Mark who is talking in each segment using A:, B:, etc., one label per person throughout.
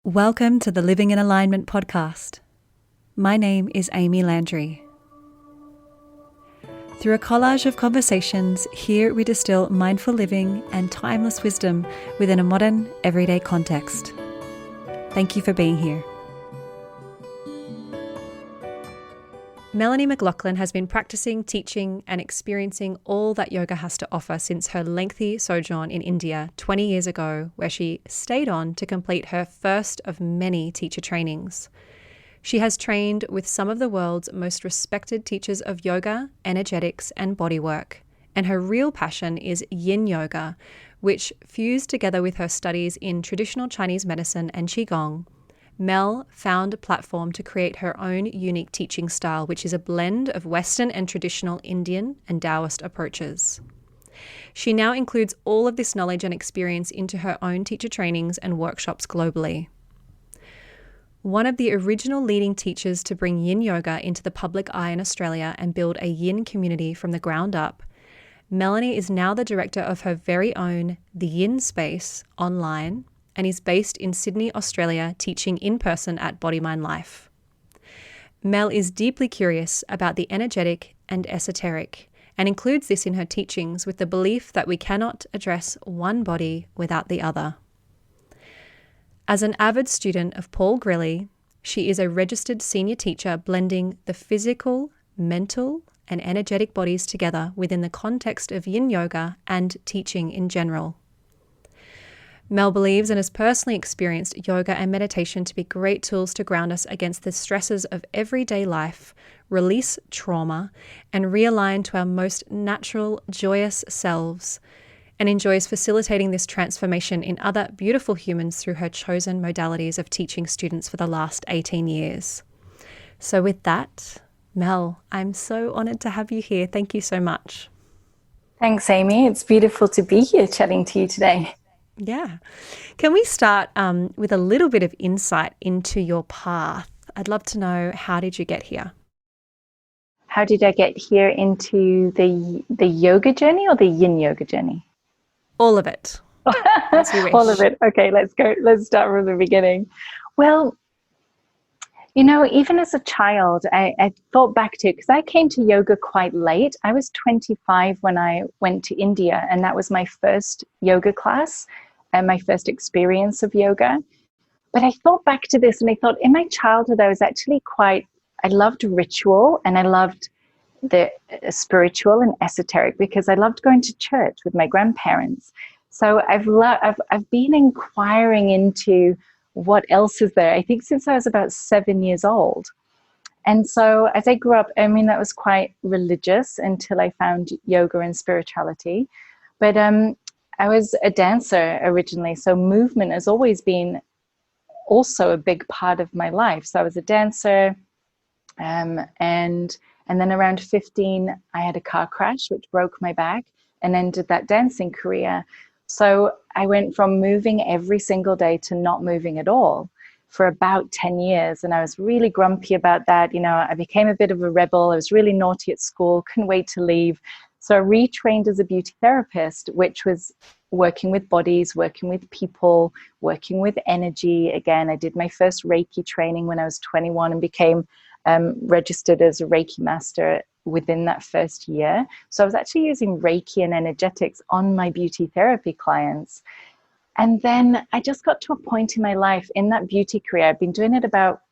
A: Welcome to the Living in Alignment podcast. My name is Amy Landry. Through a collage of conversations, here we distill mindful living and timeless wisdom within a modern, everyday context. Thank you for being here. Melanie McLaughlin has been practicing, teaching, and experiencing all that yoga has to offer since her lengthy sojourn in India 20 years ago, where she stayed on to complete her first of many teacher trainings. She has trained with some of the world's most respected teachers of yoga, energetics, and bodywork, and her real passion is Yin Yoga, which, fused together with her studies in traditional Chinese medicine and Qi Gong, Mel found a platform to create her own unique teaching style, which is a blend of Western and traditional Indian and Taoist approaches. She now includes all of this knowledge and experience into her own teacher trainings and workshops globally. One of the original leading teachers to bring Yin Yoga into the public eye in Australia and build a Yin community from the ground up, Melanie is now the director of her very own The Yin Space online, and is based in Sydney, Australia, teaching in person at Body Mind Life. Mel is deeply curious about the energetic and esoteric, and includes this in her teachings with the belief that we cannot address one body without the other. As an avid student of Paul Grilly, she is a registered senior teacher blending the physical, mental, and energetic bodies together within the context of Yin Yoga and teaching in general. Mel believes and has personally experienced yoga and meditation to be great tools to ground us against the stresses of everyday life, release trauma, and realign to our most natural, joyous selves, and enjoys facilitating this transformation in other beautiful humans through her chosen modalities of teaching students for the last 18 years. So with that, Mel, I'm so honored to have you here. Thank you so much.
B: Thanks, Amy. It's beautiful to be here chatting to you today.
A: Yeah. Can we start with a little bit of insight into your path? I'd love to know, how did you get here?
B: How did I get here into the yoga journey or the Yin Yoga journey?
A: All of it. As you wish.
B: All of it. Okay, let's go. Let's start from the beginning. Well, even as a child, I thought back to it because I came to yoga quite late. I was 25 when I went to India, and that was my first yoga class and my first experience of yoga. But I thought back to this and I thought in my childhood, I loved ritual and I loved the spiritual and esoteric because I loved going to church with my grandparents. So I've been inquiring into what else is there, I think since I was about 7 years old. And so as I grew up, that was quite religious until I found yoga and spirituality. But I was a dancer originally, so movement has always been also a big part of my life. So I was a dancer, and then around 15, I had a car crash which broke my back and ended that dancing career. So I went from moving every single day to not moving at all for about 10 years. And I was really grumpy about that. I became a bit of a rebel. I was really naughty at school, couldn't wait to leave. So I retrained as a beauty therapist, which was working with bodies, working with people, working with energy. Again, I did my first Reiki training when I was 21 and became registered as a Reiki master within that first year. So I was actually using Reiki and energetics on my beauty therapy clients. And then I just got to a point in my life in that beauty career. I've been doing it about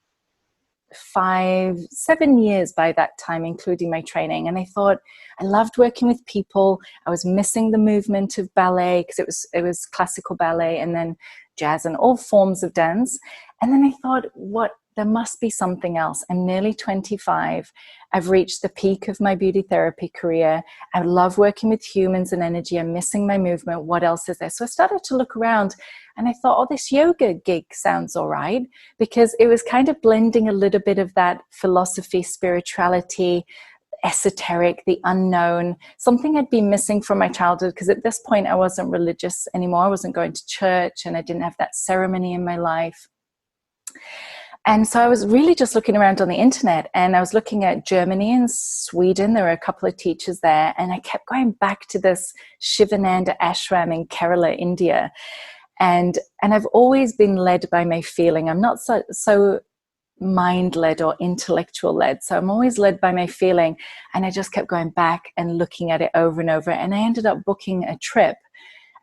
B: 7 years by that time, including my training. And I thought I loved working with people. I was missing the movement of ballet because it was classical ballet and then jazz and all forms of dance. And then I thought, there must be something else. I'm nearly 25. I've reached the peak of my beauty therapy career. I love working with humans and energy. I'm missing my movement. What else is there? So I started to look around and I thought, this yoga gig sounds all right, because it was kind of blending a little bit of that philosophy, spirituality, esoteric, the unknown, something I'd been missing from my childhood, because at this point I wasn't religious anymore. I wasn't going to church and I didn't have that ceremony in my life. And so I was really just looking around on the internet, and I was looking at Germany and Sweden. There were a couple of teachers there, and I kept going back to this Shivananda ashram in Kerala, India. And I've always been led by my feeling. I'm not so mind-led or intellectual-led. So I'm always led by my feeling. And I just kept going back and looking at it over and over. And I ended up booking a trip.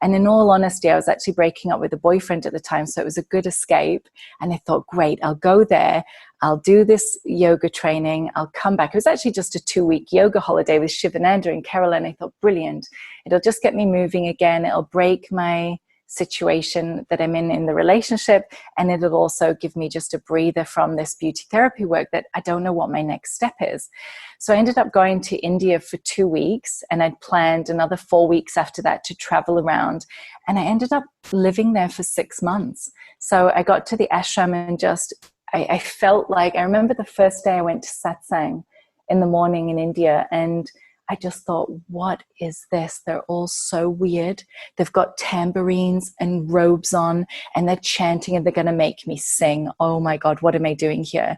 B: And in all honesty, I was actually breaking up with a boyfriend at the time. So it was a good escape. And I thought, great, I'll go there. I'll do this yoga training. I'll come back. It was actually just a 2-week yoga holiday with Shivananda in Kerala. And I thought, brilliant. It'll just get me moving again. It'll break my situation that I'm in the relationship, and it'll also give me just a breather from this beauty therapy work that I don't know what my next step is. So I ended up going to India for 2 weeks, and I'd planned another 4 weeks after that to travel around, and I ended up living there for 6 months. So I got to the ashram and just I felt like, I remember the first day I went to satsang in the morning in India, and I just thought, what is this? They're all so weird. They've got tambourines and robes on, and they're chanting, and they're going to make me sing. Oh my God, what am I doing here?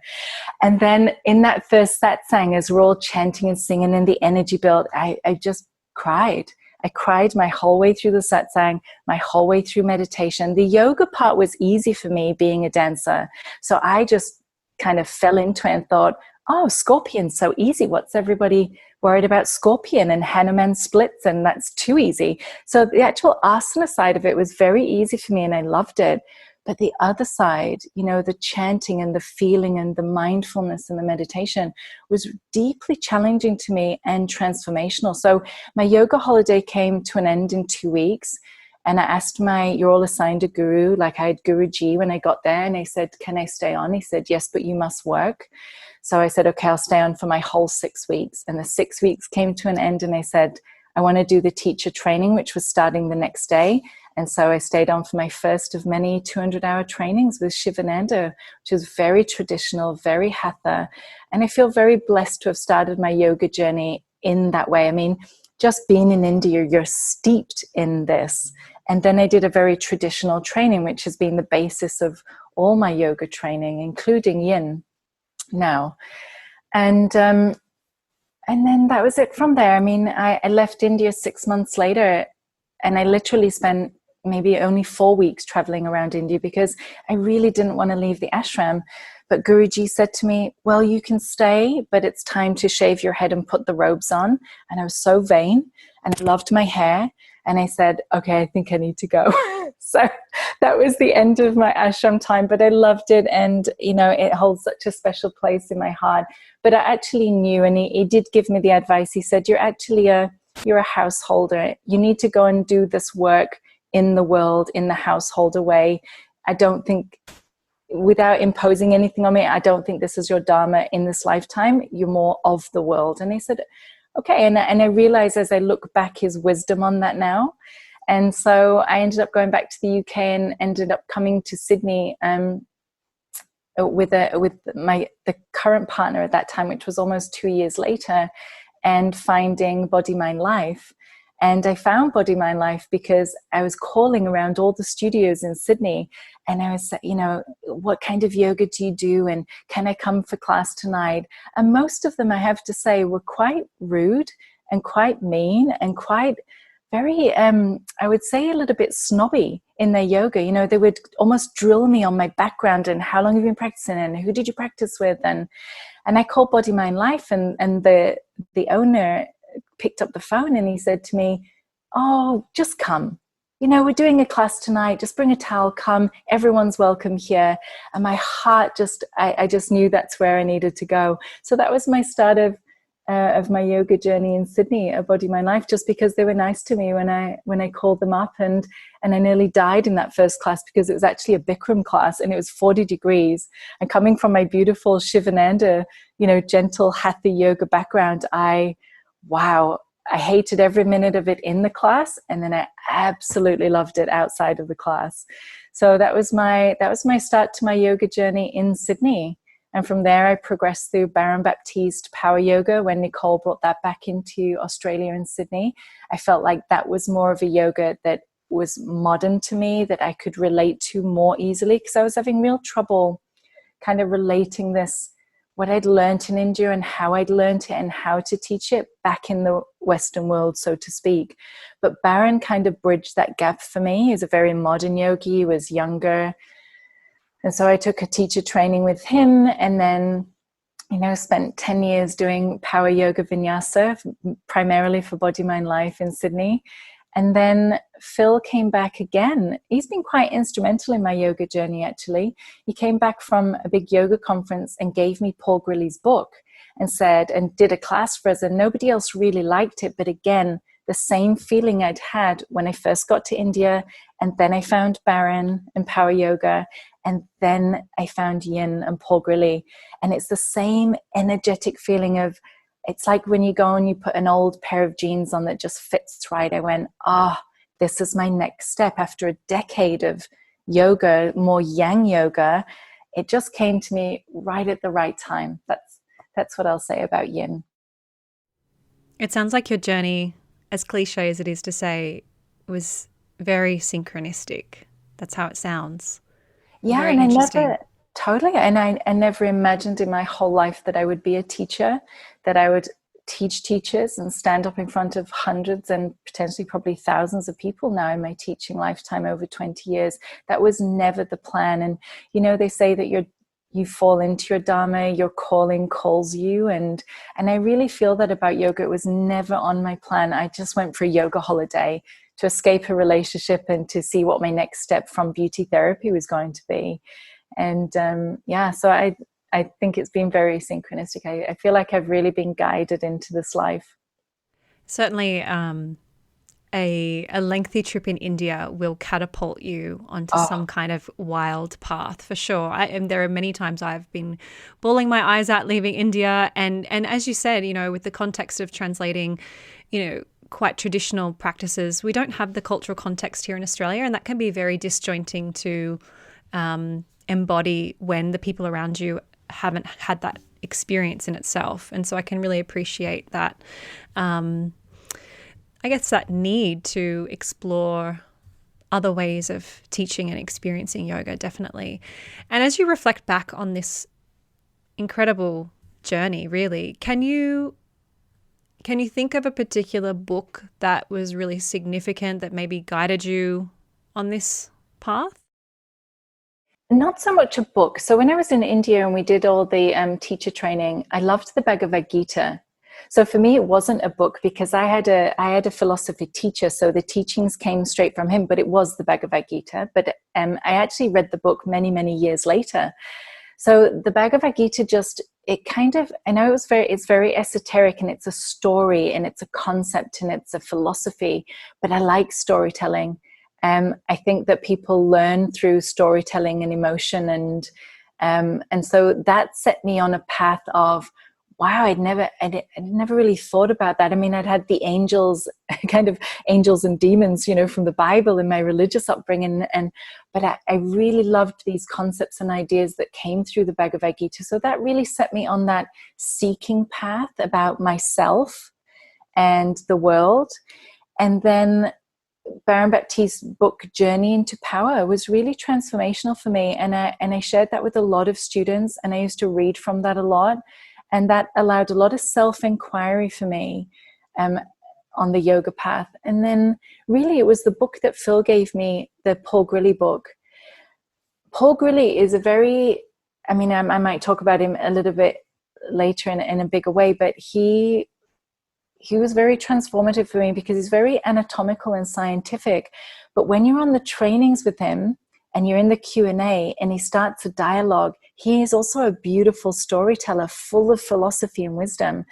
B: And then in that first satsang, as we're all chanting and singing and the energy built, I just cried. I cried my whole way through the satsang, my whole way through meditation. The yoga part was easy for me, being a dancer. So I just kind of fell into it and thought, oh, scorpion's so easy. What's everybody worried about scorpion and Hanuman splits? And that's too easy. So the actual asana side of it was very easy for me, and I loved it. But the other side, you know, the chanting and the feeling and the mindfulness and the meditation was deeply challenging to me and transformational. So my yoga holiday came to an end in 2 weeks. And I asked you're all assigned a guru, like I had Guruji when I got there, and I said, can I stay on? He said, yes, but you must work. So I said, okay, I'll stay on for my whole 6 weeks. And the 6 weeks came to an end, and I said, I want to do the teacher training, which was starting the next day. And so I stayed on for my first of many 200-hour trainings with Shivananda, which is very traditional, very hatha. And I feel very blessed to have started my yoga journey in that way. I mean, just being in India, you're steeped in this. And then I did a very traditional training, which has been the basis of all my yoga training, including Yin now. And then that was it from there. I mean, I left India 6 months later, and I literally spent maybe only 4 weeks traveling around India because I really didn't want to leave the ashram. But Guruji said to me, well, you can stay, but it's time to shave your head and put the robes on. And I was so vain, and I loved my hair. And I said, okay, I think I need to go. So that was the end of my ashram time, but I loved it. And, you know, it holds such a special place in my heart. But I actually knew, and he did give me the advice. He said, you're a householder. You need to go and do this work in the world, in the householder way. I don't think, without imposing anything on me, I don't think this is your dharma in this lifetime. You're more of the world. And he said, okay. And I realized as I look back his wisdom on that now. And so I ended up going back to the UK and ended up coming to Sydney with the current partner at that time, which was almost 2 years later, and finding Body Mind Life. And I found Body Mind Life because I was calling around all the studios in Sydney, and I was, you know, what kind of yoga do you do? And can I come for class tonight? And most of them, I have to say, were quite rude and quite mean and quite very, I would say, a little bit snobby in their yoga. You know, they would almost drill me on my background and how long have you been practicing and who did you practice with? And I called Body Mind Life, and the owner picked up the phone and he said to me, oh, just come. You know, we're doing a class tonight. Just bring a towel, come. Everyone's welcome here. And my heart I just knew that's where I needed to go. So that was my start of my yoga journey in Sydney, at Body Mind Life, just because they were nice to me when I called them up, and I nearly died in that first class because it was actually a Bikram class and it was 40 degrees. And coming from my beautiful Shivananda, you know, gentle hatha yoga background, I hated every minute of it in the class, and then I absolutely loved it outside of the class. So that was my start to my yoga journey in Sydney. And from there, I progressed through Baron Baptiste Power Yoga when Nicole brought that back into Australia and Sydney. I felt like that was more of a yoga that was modern to me, that I could relate to more easily, because I was having real trouble kind of relating this, what I'd learned in India and how I'd learned it and how to teach it back in the Western world, so to speak. But Baron kind of bridged that gap for me. He's a very modern yogi. He was younger. And so I took a teacher training with him, and then, spent 10 years doing power yoga vinyasa, primarily for Body, Mind, Life in Sydney. And then Phil came back again. He's been quite instrumental in my yoga journey, actually. He came back from a big yoga conference and gave me Paul Grilly's book and did a class for us. And nobody else really liked it. But again, the same feeling I'd had when I first got to India. And then I found Baron and power yoga. And then I found Yin and Paul Grilly. And it's the same energetic feeling of, it's like when you go and you put an old pair of jeans on that just fits right. I went, this is my next step. After a decade of yoga, more yang yoga, it just came to me right at the right time. That's what I'll say about Yin.
A: It sounds like your journey, as cliche as it is to say, was very synchronistic. That's how it sounds.
B: Yeah,
A: very
B: and
A: interesting.
B: I never imagined in my whole life that I would be a teacher, that I would teach teachers and stand up in front of hundreds and potentially probably thousands of people now in my teaching lifetime over 20 years. That was never the plan. And, they say that you fall into your dharma, your calling calls you. And I really feel that about yoga. It was never on my plan. I just went for a yoga holiday to escape a relationship and to see what my next step from beauty therapy was going to be. And so I think it's been very synchronistic. I feel like I've really been guided into this life.
A: Certainly, a lengthy trip in India will catapult you onto some kind of wild path for sure. And there are many times I've been bawling my eyes out leaving India. And as you said, with the context of translating, quite traditional practices, we don't have the cultural context here in Australia. And that can be very disjointing to embody when the people around you haven't had that experience in itself. And so I can really appreciate that, I guess, that need to explore other ways of teaching and experiencing yoga, definitely. And as you reflect back on this incredible journey, really, can you think of a particular book that was really significant that maybe guided you on this path?
B: Not so much a book. So when I was in India and we did all the teacher training, I loved the Bhagavad Gita. So for me, it wasn't a book because I had a philosophy teacher. So the teachings came straight from him, but it was the Bhagavad Gita. But I actually read the book many, many years later. So the Bhagavad Gita I know it's very esoteric and it's a story and it's a concept and it's a philosophy, but I like storytelling. I think that people learn through storytelling and emotion, and so that set me on a path of, wow, I'd never really thought about that. I mean, I'd had the angels, kind of angels and demons, from the Bible in my religious upbringing, but I really loved these concepts and ideas that came through the Bhagavad Gita. So that really set me on that seeking path about myself and the world. And then Baron Baptiste's book Journey into Power was really transformational for me, and I shared that with a lot of students, and I used to read from that a lot, and that allowed a lot of self-inquiry for me on the yoga path. And then really it was the book that Phil gave me, the Paul Grilly book. Paul Grilly is I might talk about him a little bit later in a bigger way, but he was very transformative for me because he's very anatomical and scientific. But when you're on the trainings with him and you're in the Q&A and he starts a dialogue, he is also a beautiful storyteller full of philosophy and wisdom.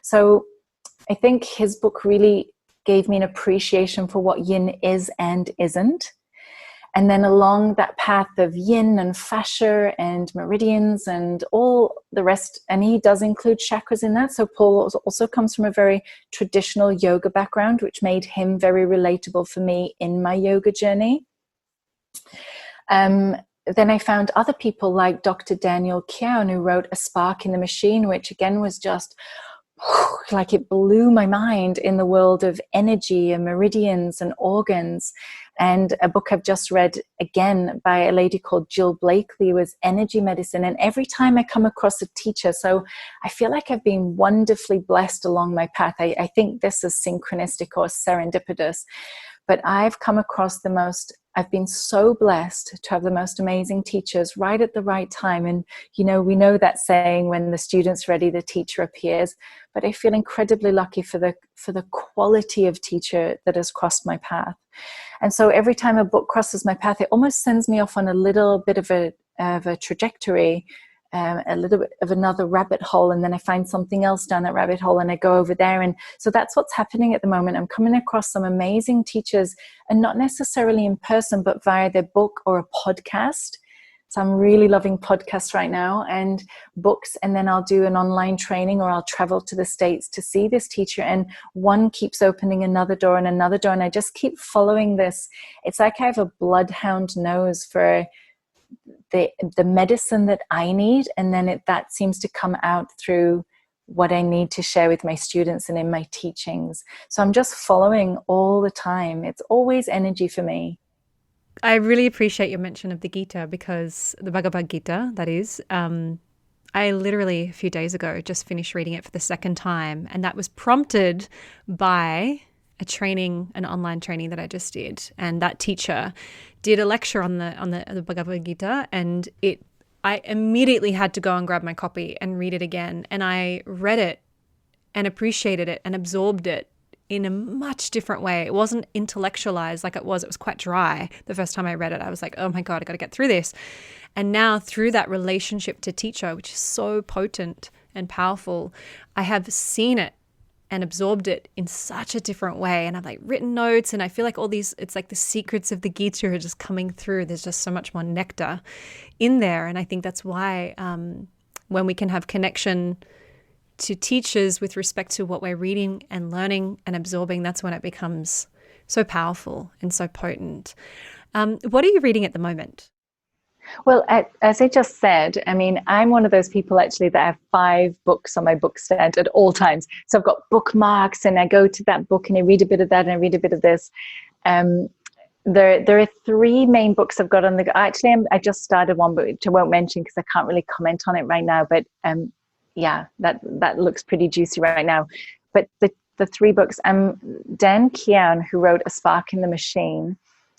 B: So I think his book really gave me an appreciation for what yin is and isn't. And then along that path of yin and fascia and meridians and all the rest, and he does include chakras in that. So Paul also comes from a very traditional yoga background, which made him very relatable for me in my yoga journey. Then I found other people like Dr. Daniel Kyaun, who wrote A Spark in the Machine, which again was just like it blew my mind in the world of energy and meridians and organs. And a book I've just read again by a lady called Jill Blakely was energy medicine. And every time I come across a teacher, so I feel like I've been wonderfully blessed along my path. I think this is synchronistic or serendipitous, but I've come across I've been so blessed to have the most amazing teachers right at the right time. And, we know that saying, when the student's ready, the teacher appears. But I feel incredibly lucky for the quality of teacher that has crossed my path. And so every time a book crosses my path, it almost sends me off on a little bit of a trajectory, a little bit of another rabbit hole, and then I find something else down that rabbit hole and I go over there. And so that's what's happening at the moment. I'm coming across some amazing teachers, and not necessarily in person, but via their book or a podcast. So I'm really loving podcasts right now, and books, and then I'll do an online training, or I'll travel to the States to see this teacher, and one keeps opening another door and another door, and I just keep following this. It's like I have a bloodhound nose for the medicine that I need, and then that seems to come out through what I need to share with my students and in my teachings. So I'm just following all the time. It's always energy for me.
A: I really appreciate your mention of the Gita, because the Bhagavad Gita, that is, I literally a few days ago just finished reading it for the second time, and that was prompted by an online training that I just did, and that teacher did a lecture on the Bhagavad Gita, and I immediately had to go and grab my copy and read it again, and I read it and appreciated it and absorbed it in a much different way. It wasn't intellectualized like it was quite dry. The first time I read it, I was like, oh my God, I got to get through this. And now, through that relationship to teacher, which is so potent and powerful, I have seen it and absorbed it in such a different way. And I've written notes, and I feel like all these, it's like the secrets of the Gita are just coming through. There's just so much more nectar in there. And I think that's why when we can have connection to teachers with respect to what we're reading and learning and absorbing, that's when it becomes so powerful and so potent. What are you reading at the moment?
B: Well, as I just said, I'm one of those people actually that have 5 books on my bookstand at all times. So I've got bookmarks, and I go to that book and I read a bit of that and I read a bit of this. There are 3 main books I've got on the go. Actually, I just started one, which I won't mention because I can't really comment on it right now. But that looks pretty juicy right now. But the 3 books, Dan Keown, who wrote A Spark in the Machine,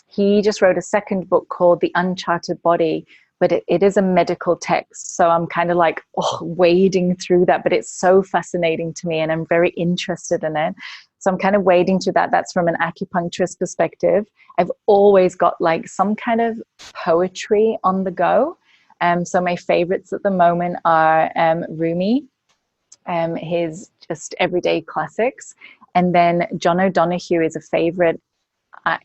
B: he just wrote a second book called The Uncharted Body, but it is a medical text. So I'm kind of wading through that, but it's so fascinating to me and I'm very interested in it. So I'm kind of wading through that. That's from an acupuncturist perspective. I've always got some kind of poetry on the go. So my favorites at the moment are Rumi, his just everyday classics. And then John O'Donoghue is a favorite.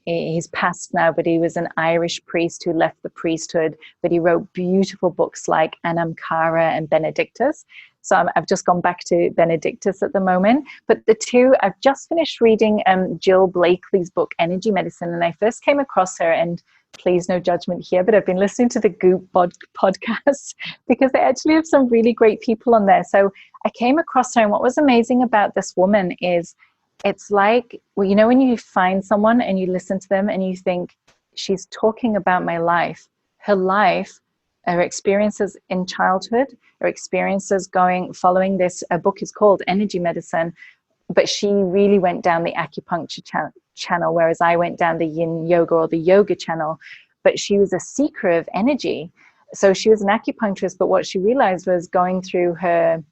B: He's passed now, but he was an Irish priest who left the priesthood, but he wrote beautiful books like Anamkara and Benedictus. So I've just gone back to Benedictus at the moment. But the 2, I've just finished reading Jill Blakely's book, Energy Medicine. And I first came across her, and please no judgment here, but I've been listening to the Goop podcast because they actually have some really great people on there. So I came across her, and what was amazing about this woman is it's like, when you find someone and you listen to them and you think, she's talking about my life, her life, her experiences in childhood, her experiences following this. A book is called Energy Medicine, but she really went down the acupuncture channel, whereas I went down the Yin Yoga or the yoga channel. But she was a seeker of energy. So she was an acupuncturist, but what she realized was going through her,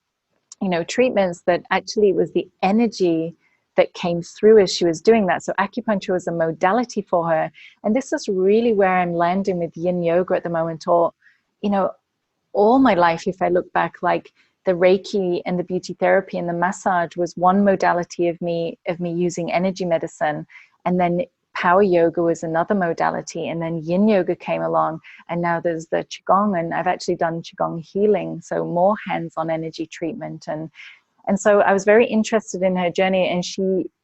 B: treatments, that actually it was the energy that came through as she was doing that. So acupuncture was a modality for her. And this is really where I'm landing with Yin Yoga at the moment, or, all my life, if I look back, the Reiki and the beauty therapy and the massage was one modality of me using energy medicine. And then power yoga was another modality. And then Yin Yoga came along, and now there's the Qi Gong, and I've actually done Qi Gong healing. So more hands-on energy treatment. And And so I was very interested in her journey, and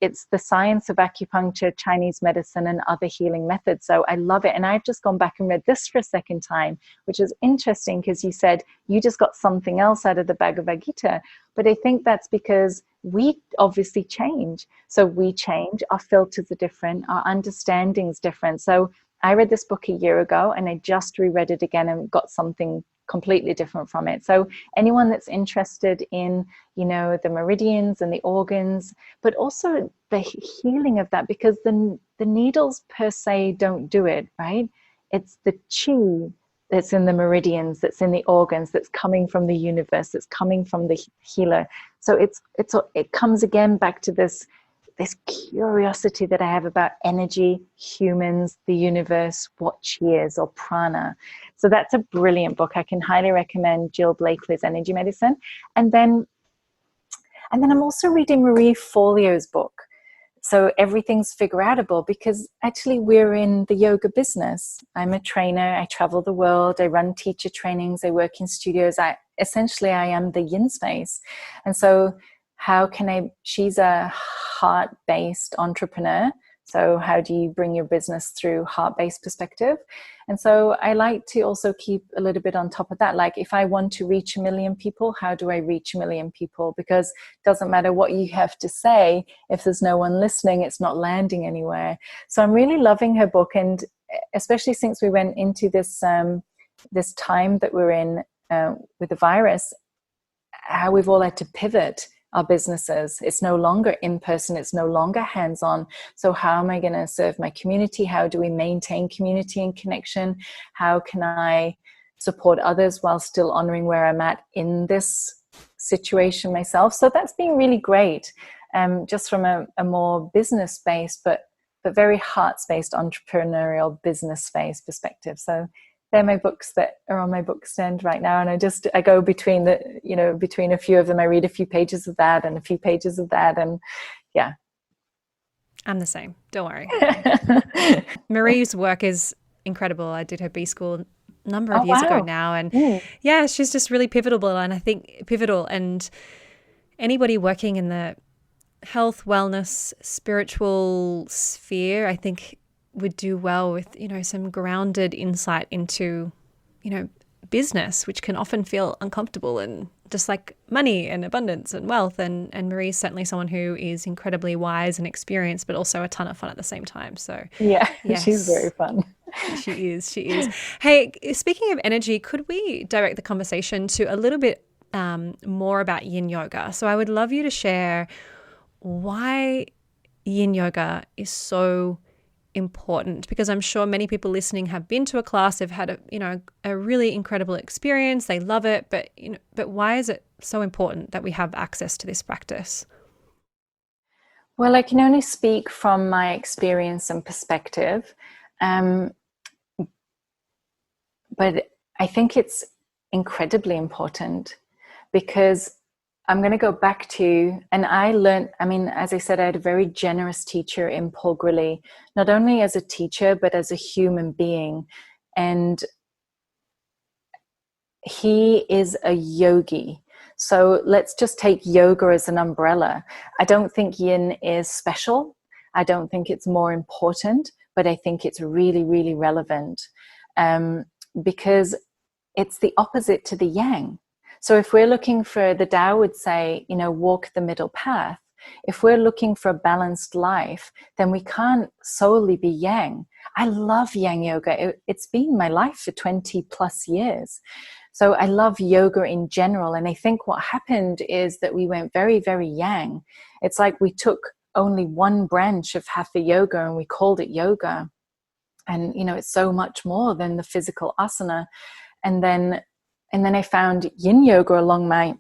B: it's the science of acupuncture, Chinese medicine, and other healing methods. So I love it. And I've just gone back and read this for a second time, which is interesting because you said you just got something else out of the Bhagavad Gita. But I think that's because we obviously change. So we change, our filters are different, our understanding's different. So I read this book a year ago and I just reread it again and got something completely different from it. So anyone that's interested in, the meridians and the organs, but also the healing of that, because the needles per se don't do it, right? It's the qi that's in the meridians, that's in the organs, that's coming from the universe, that's coming from the healer. So it comes again back to this curiosity that I have about energy, humans, the universe, what qi is, or prana. So that's a brilliant book. I can highly recommend Jill Blakely's Energy Medicine. And then I'm also reading Marie Forleo's book. So Everything's Figure Outable, because actually we're in the yoga business. I'm a trainer. I travel the world. I run teacher trainings. I work in studios. I am the Yin Space. And so she's a heart-based entrepreneur. So how do you bring your business through heart-based perspective? And so I like to also keep a little bit on top of that. Like if I want to reach 1 million people, how do I reach 1 million people? Because it doesn't matter what you have to say. If there's no one listening, it's not landing anywhere. So I'm really loving her book. And especially since we went into this time that we're in with the virus, how we've all had to pivot our businesses. It's no longer in person. It's no longer hands-on. So how am I going to serve my community? How do we maintain community and connection? How can I support others while still honoring where I'm at in this situation myself? So that's been really great, just from a more business-based, but very heart-based entrepreneurial business space perspective. So they're my books that are on my book stand right now. And I go between between a few of them. I read a few pages of that and a few pages of that. And yeah.
A: I'm the same. Don't worry. Marie's work is incredible. I did her B School a number of years ago now. And yeah, she's just really pivotal. And I think and anybody working in the health, wellness, spiritual sphere, I think would do well with, some grounded insight into, business, which can often feel uncomfortable and just like money and abundance and wealth. And Marie's certainly someone who is incredibly wise and experienced, but also a ton of fun at the same time. So
B: yeah, yes. She's very fun.
A: She is. Hey, speaking of energy, could we direct the conversation to a little bit more about Yin Yoga? So I would love you to share why Yin Yoga is so important, because I'm sure many people listening have been to a class, they've had a really incredible experience, they love it, but why is it so important that we have access to this practice?
B: Well, I can only speak from my experience and perspective, but I think it's incredibly important, because I'm going to go back to, and I learned, as I said, I had a very generous teacher in Paul Grilly, not only as a teacher, but as a human being. And he is a yogi. So let's just take yoga as an umbrella. I don't think yin is special. I don't think it's more important, but I think it's really, really relevant, because it's the opposite to the yang. So if we're looking for, the Tao would say, walk the middle path. If we're looking for a balanced life, then we can't solely be yang. I love yang yoga. It's been my life for 20 plus years. So I love yoga in general. And I think what happened is that we went very, very yang. It's like we took only one branch of hatha yoga and we called it yoga. And, it's so much more than the physical asana. And then I found yin yoga along my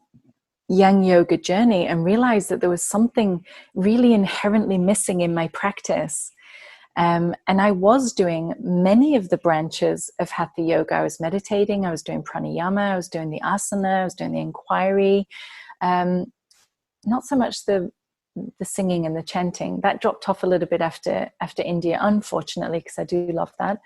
B: yang yoga journey and realized that there was something really inherently missing in my practice. And I was doing many of the branches of hatha yoga. I was meditating, I was doing pranayama, I was doing the asana, I was doing the inquiry. Not so much the singing and the chanting. That dropped off a little bit after India, unfortunately, because I do love that.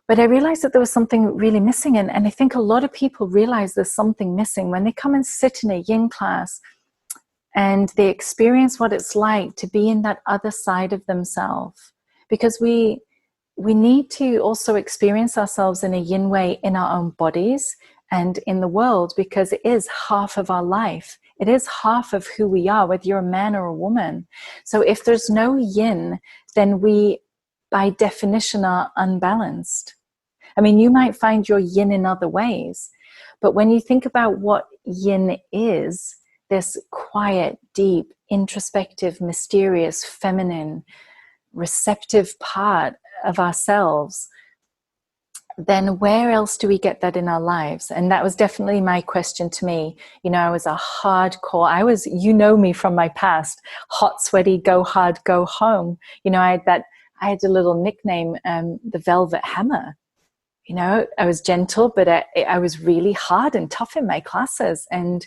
B: But I realized that there was something really missing. And I think a lot of people realize there's something missing when they come and sit in a yin class. and they experience what it's like to be in that other side of themselves. Because we need to also experience ourselves in a yin way in our own bodies and in the world, because it is half of our life. It is half of who we are, whether you're a man or a woman. So if there's no yin, then we, by definition, are unbalanced. I mean, you might find your yin in other ways, but when you think about what yin is, this quiet, deep, introspective, mysterious, feminine, receptive part of ourselves, then where else do we get that in our lives? And that was definitely my question to me. You know, I was a hardcore, you know me from my past, hot, sweaty, go hard, go home. You know, I had a little nickname, the Velvet Hammer. You know, I was gentle, but I was really hard and tough in my classes. And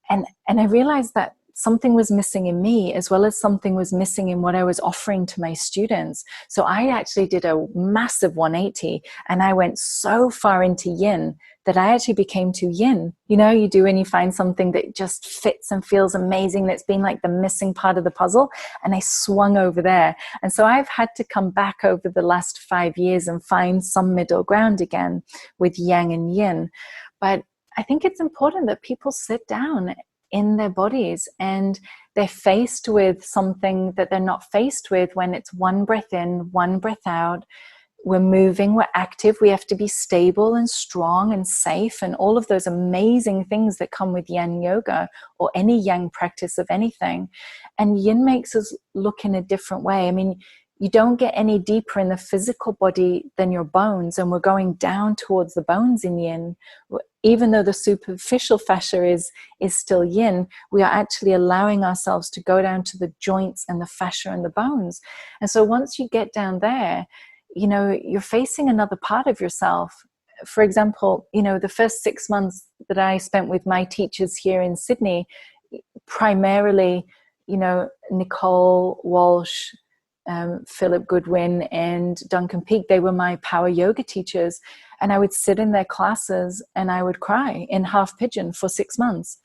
B: I realized that something was missing in me, as well as something was missing in what I was offering to my students. So I actually did a massive 180, and I went so far into yin that I actually became too yin. You know, you do when you find something that just fits and feels amazing, that's been like the missing part of the puzzle, and I swung over there. And so I've had to come back over the last 5 years and find some middle ground again with yang and yin. But I think it's important that people sit down in their bodies and they're faced with something that they're not faced with when it's one breath in, one breath out. We're moving, we're active, we have to be stable and strong and safe, and all of those amazing things that come with Yin Yoga or any yang practice of anything. And yin makes us look in a different way. I mean, you don't get any deeper in the physical body than your bones, and we're going down towards the bones in yin. Even though the superficial fascia is still yin, we are actually allowing ourselves to go down to the joints and the fascia and the bones. And so once you get down there, you know, you're facing another part of yourself. For example, you know, the first 6 months that I spent with my teachers here in Sydney, primarily, you know, Nicole Walsh, Philip Goodwin and Duncan Peake, they were my power yoga teachers. And I would sit in their classes and I would cry in half pigeon for 6 months.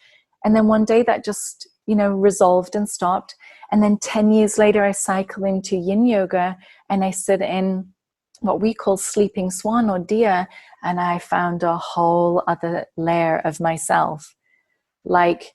B: And then one day that just, you know, resolved and stopped. And then 10 years later, I cycle into Yin Yoga and I sit in what we call sleeping swan or deer. And I found a whole other layer of myself. Like,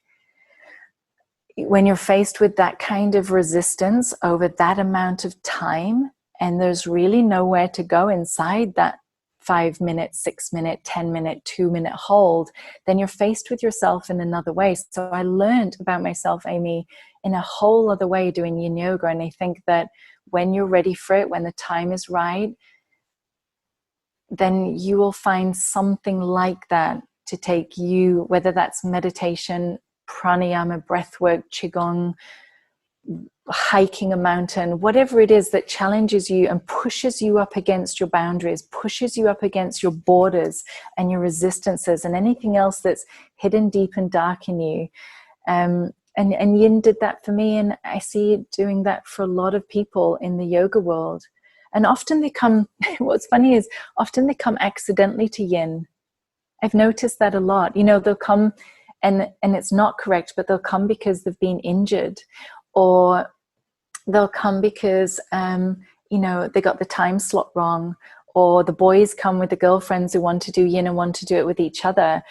B: when you're faced with that kind of resistance over that amount of time, and there's really nowhere to go inside that 5 minute, 6 minute, 10 minute, 2 minute hold, then you're faced with yourself in another way. So I learned about myself, Amy, in a whole other way doing Yin Yoga. And I think that when you're ready for it, when the time is right, then you will find something like that to take you, whether that's meditation, pranayama, breathwork, qigong, hiking a mountain, whatever it is that challenges you and pushes you up against your boundaries, pushes you up against your borders and your resistances and anything else that's hidden deep and dark in you. And Yin did that for me, and I see it doing that for a lot of people in the yoga world. And often they come, what's funny is often they come accidentally to Yin. I've noticed that a lot. You know, they'll come and it's not correct, but they'll come because they've been injured, or they'll come because, you know, they got the time slot wrong, or the boys come with the girlfriends who want to do Yin and want to do it with each other.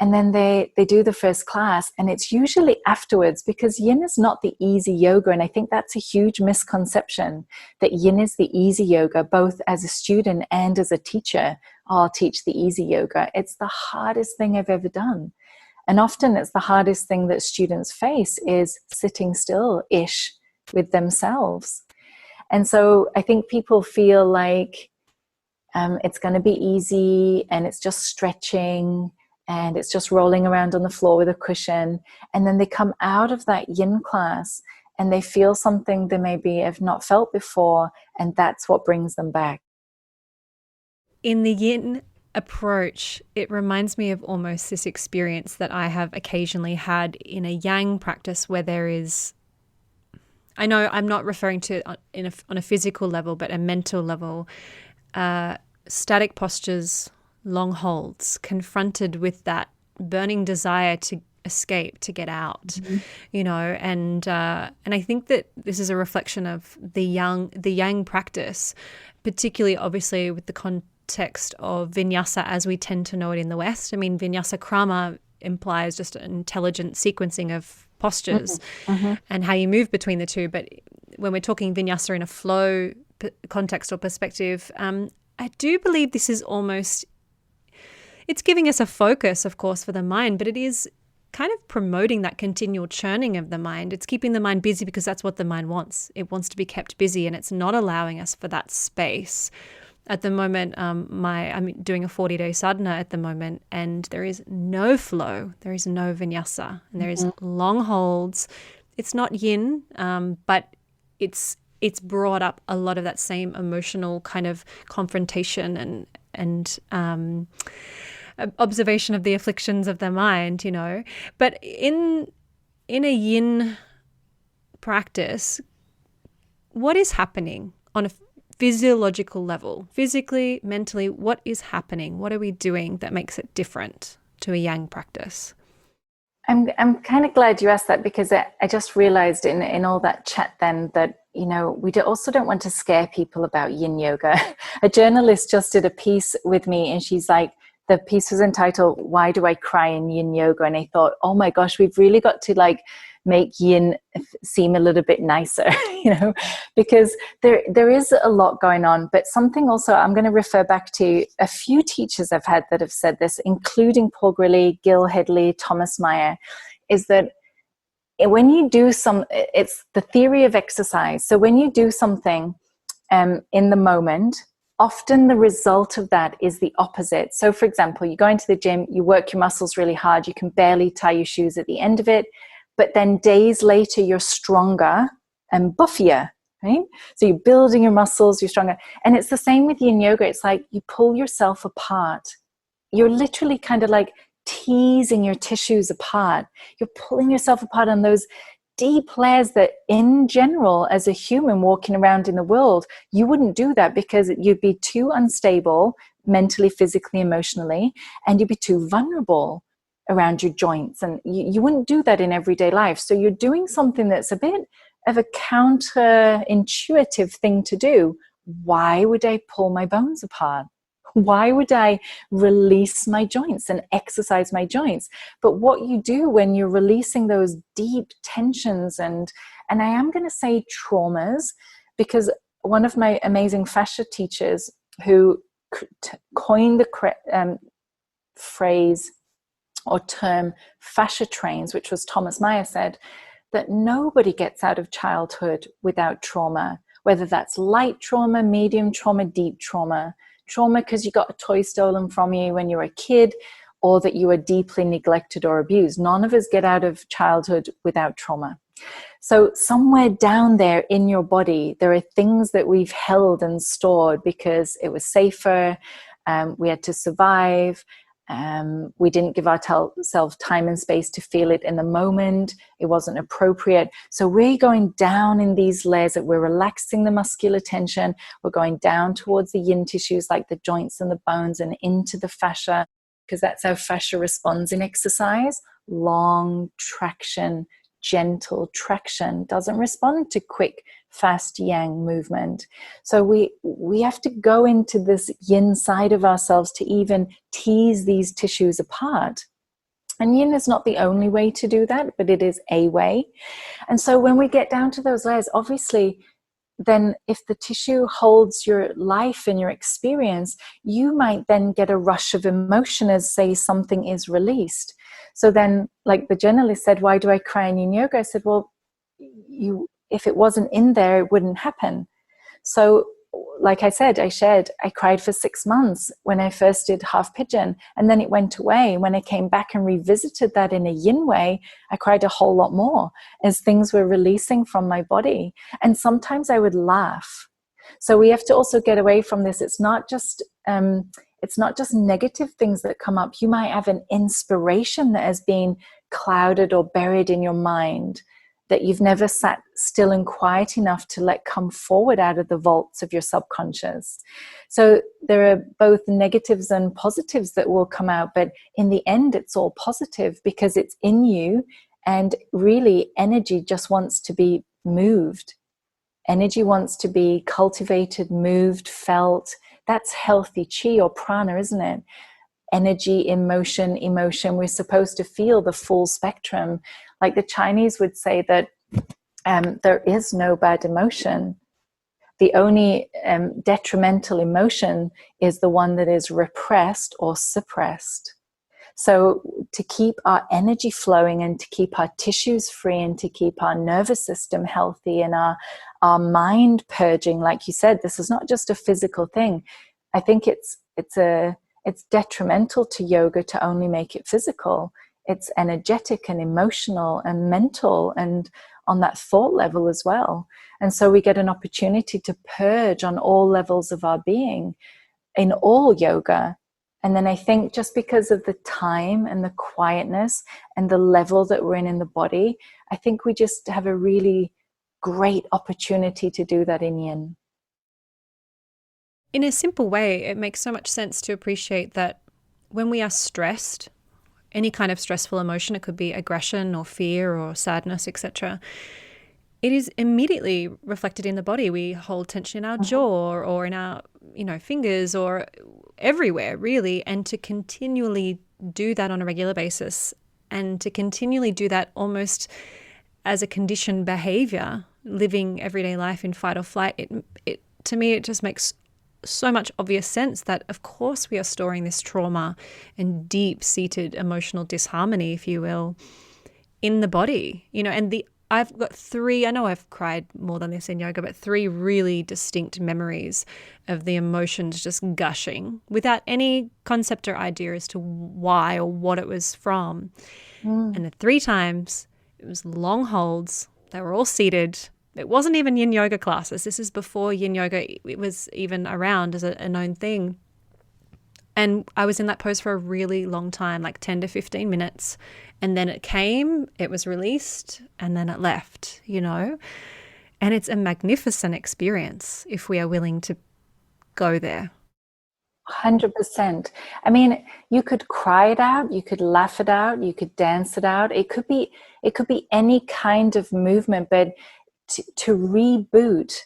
B: And then they do the first class, and it's usually afterwards, because Yin is not the easy yoga. And I think that's a huge misconception, that Yin is the easy yoga, both as a student and as a teacher. I'll teach the easy yoga. It's the hardest thing I've ever done. And often it's the hardest thing that students face is sitting still-ish with themselves. And so I think people feel like it's going to be easy, and it's just stretching, and it's just rolling around on the floor with a cushion. And then they come out of that Yin class and they feel something they maybe have not felt before, and that's what brings them back.
A: In the Yin approach, it reminds me of almost this experience that I have occasionally had in a Yang practice, where there is, I know I'm not referring to on a physical level, but a mental level, static postures, long holds, confronted with that burning desire to escape, to get out,
B: Mm-hmm.
A: you know, and I think that this is a reflection of the yang practice, particularly obviously with the context of vinyasa as we tend to know it in the West. I mean, vinyasa krama implies just an intelligent sequencing of postures
B: Mm-hmm.
A: and how you move between the two. But when we're talking vinyasa in a flow context or perspective, I do believe this is almost, it's giving us a focus, of course, for the mind, but it is kind of promoting that continual churning of the mind. It's keeping the mind busy because that's what the mind wants. It wants to be kept busy, and it's not allowing us for that space. At the moment, I'm doing a 40-day sadhana at the moment, and there is no flow. There is no vinyasa, and there is long holds. It's not yin, but it's brought up a lot of that same emotional kind of confrontation and observation of the afflictions of the mind, you know. But in a yin practice, what is happening on a physiological level, physically, mentally, what is happening? What are we doing that makes it different to a yang practice?
B: I'm kind of glad you asked that, because I just realized in all that chat then that, you know, we also don't want to scare people about yin yoga. A journalist just did a piece with me, and she's like, the piece was entitled, "Why Do I Cry in Yin Yoga?" And I thought, oh my gosh, we've really got to like make yin seem a little bit nicer, you know, because there is a lot going on. But something also, I'm going to refer back to a few teachers I've had that have said this, including Paul Grilly, Gil Headley, Thomas Meyer, is that when you do it's the theory of exercise. So when you do something in the moment, often the result of that is the opposite. So for example, you go into the gym, you work your muscles really hard, you can barely tie your shoes at the end of it, but then days later you're stronger and buffier, right? So you're building your muscles, you're stronger. And it's the same with yin yoga. It's like you pull yourself apart. You're literally kind of like teasing your tissues apart. You're pulling yourself apart on those deep layers that in general, as a human walking around in the world, you wouldn't do that, because you'd be too unstable mentally, physically, emotionally, and you'd be too vulnerable around your joints, and you wouldn't do that in everyday life. So you're doing something that's a bit of a counterintuitive thing to do. Why would I pull my bones apart? Why would I release my joints and exercise my joints? But what you do when you're releasing those deep tensions and I am going to say traumas, because one of my amazing fascia teachers who coined the phrase or term fascia trains, which was Thomas Meyer, said that nobody gets out of childhood without trauma, whether that's light trauma, medium trauma, deep trauma. Trauma because you got a toy stolen from you when you were a kid, or that you were deeply neglected or abused. None of us get out of childhood without trauma. So somewhere down there in your body, there are things that we've held and stored because it was safer, we had to survive, we didn't give ourselves time and space to feel it in the moment, it wasn't appropriate. So we're going down in these layers, that we're relaxing the muscular tension, we're going down towards the yin tissues like the joints and the bones, and into the fascia, because that's how fascia responds in exercise. Long traction, gentle traction, doesn't respond to quick, fast yang movement. So we have to go into this yin side of ourselves to even tease these tissues apart. And yin is not the only way to do that, but it is a way. And so when we get down to those layers, obviously, then if the tissue holds your life and your experience, you might then get a rush of emotion as, say, something is released. So then, like the journalist said, why do I cry in yin yoga? I said, well, if it wasn't in there, it wouldn't happen. So like I said, I cried for 6 months when I first did half pigeon, and then it went away. When I came back and revisited that in a yin way, I cried a whole lot more as things were releasing from my body. And sometimes I would laugh. So we have to also get away from this. It's not just negative things that come up. You might have an inspiration that has been clouded or buried in your mind that you've never sat still and quiet enough to let come forward out of the vaults of your subconscious. So there are both negatives and positives that will come out, but in the end, it's all positive because it's in you, and really energy just wants to be moved. Energy wants to be cultivated, moved, felt. That's healthy chi or prana, isn't it? Energy, emotion. We're supposed to feel the full spectrum. Like the Chinese would say that there is no bad emotion. The only detrimental emotion is the one that is repressed or suppressed. So to keep our energy flowing and to keep our tissues free and to keep our nervous system healthy and our mind purging, like you said, this is not just a physical thing. I think it's detrimental to yoga to only make it physical. It's energetic and emotional and mental and on that thought level as well. And so we get an opportunity to purge on all levels of our being in all yoga. And then I think just because of the time and the quietness and the level that we're in the body, I think we just have a really great opportunity to do that in Yin.
A: In a simple way, it makes so much sense to appreciate that when we are stressed, any kind of stressful emotion, it could be aggression or fear or sadness, etc., it is immediately reflected in the body. We hold tension in our jaw or in our, fingers or everywhere, really. And to continually do that on a regular basis and to continually do that almost as a conditioned behavior, living everyday life in fight or flight, it to me, it just makes so much obvious sense that, of course, we are storing this trauma and deep-seated emotional disharmony, if you will, in the body, and I've got three, I know I've cried more than this in yoga, but three really distinct memories of the emotions just gushing without any concept or idea as to why or what it was from. And the three times it was long holds. They were all seated. It wasn't even yin yoga classes. This is before yin yoga it was even around as a known thing. And I was in that pose for a really long time, like 10 to 15 minutes. And then it came, it was released, and then it left, And it's a magnificent experience if we are willing to go there.
B: 100%. I mean, you could cry it out, you could laugh it out, you could dance it out. It could be any kind of movement, but to reboot